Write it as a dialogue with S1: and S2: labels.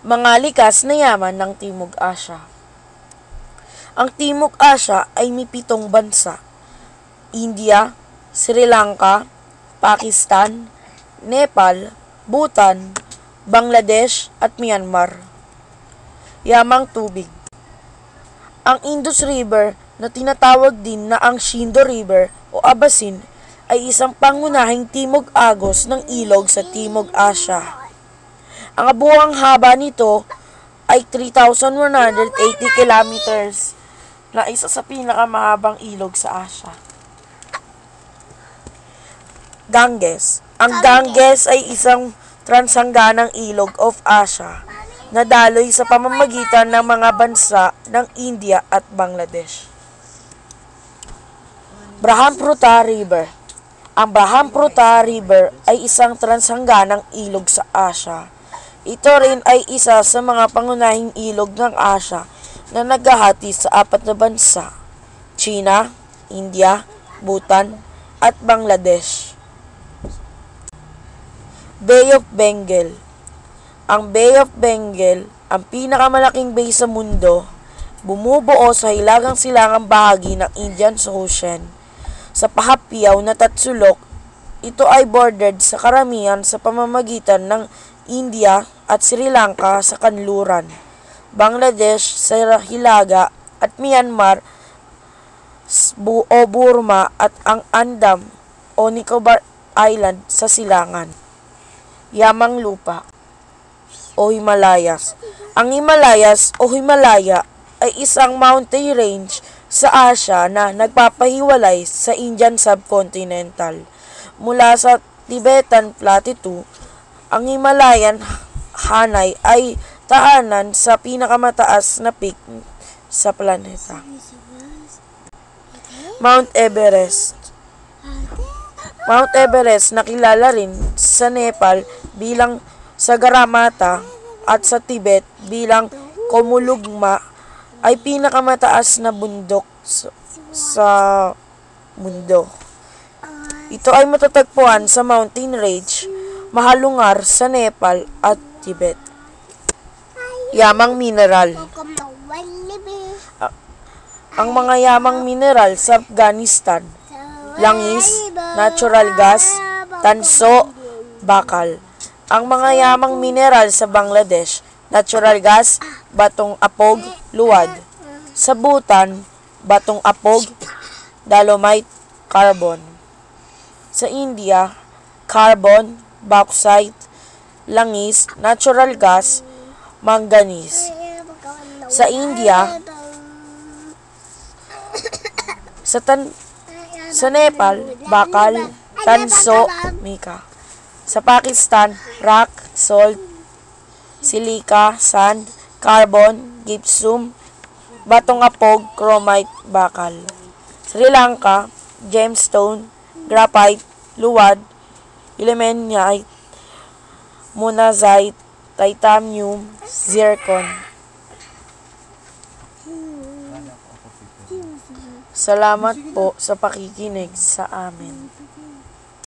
S1: Mga likas na yaman ng Timog Asya. Ang Timog Asya ay may 7 bansa: India, Sri Lanka, Pakistan, Nepal, Bhutan, Bangladesh at Myanmar. Yamang tubig. Ang Indus River na tinatawag din na ang Shindo River o Abasin ay isang pangunahing timog agos ng ilog sa Timog Asya. Ang kabuuang haba nito ay 3,180 kilometers na isa sa pinakamahabang ilog sa Asya. Ganges. Ang Ganges ay isang transhangganang ilog of Asya na daloy sa pamamagitan ng mga bansa ng India at Bangladesh. Brahmaputra River. Ang Brahmaputra River ay isang transhangganang ilog sa Asya. Ito rin ay isa sa mga pangunahing ilog ng Asya na naghahati sa 4 na bansa: China, India, Bhutan, at Bangladesh. Bay of Bengal. Ang Bay of Bengal, ang pinakamalaking bay sa mundo, bumubuo sa hilagang silangang bahagi ng Indian Ocean. Sa pahapiyaw na tatsulok, ito ay bordered sa karamihan sa pamamagitan ng India at Sri Lanka sa kanluran, Bangladesh sa hilaga at Myanmar o Burma at ang Andam o Nicobar Island sa silangan. Yamang lupa o Himalayas. Ang Himalayas o Himalaya ay isang mountain range sa Asya na nagpapahiwalay sa Indian subcontinental. Mula sa Tibetan Plateau, ang Himalayan Hanay ay tahanan sa pinakamataas na peak sa planeta. Mount Everest. Mount Everest, nakilala rin sa Nepal bilang Sagarmatha at sa Tibet bilang Komulugma, ay pinakamataas na bundok sa mundo. Ito ay matatagpuan sa mountain range Mahalungar sa Nepal at Tibet. Yamang mineral. Ang mga yamang mineral sa Afghanistan: langis, natural gas, tanso, bakal. Ang mga yamang mineral sa Bangladesh: natural gas, batong apog, luwad. Sa Bhutan, batong apog, dolomite, carbon. Sa India, carbon, bauxite, langis, natural gas, manganese. Sa India, sa Nepal, bakal, tanso, mica. Sa Pakistan, rock, salt, silica, sand, carbon, gypsum, batong apog, chromite, bakal. Sri Lanka, gemstone, graphite, luwad, ilmenite, monazite, titanium, zircon. Salamat po sa pakikinig sa amin.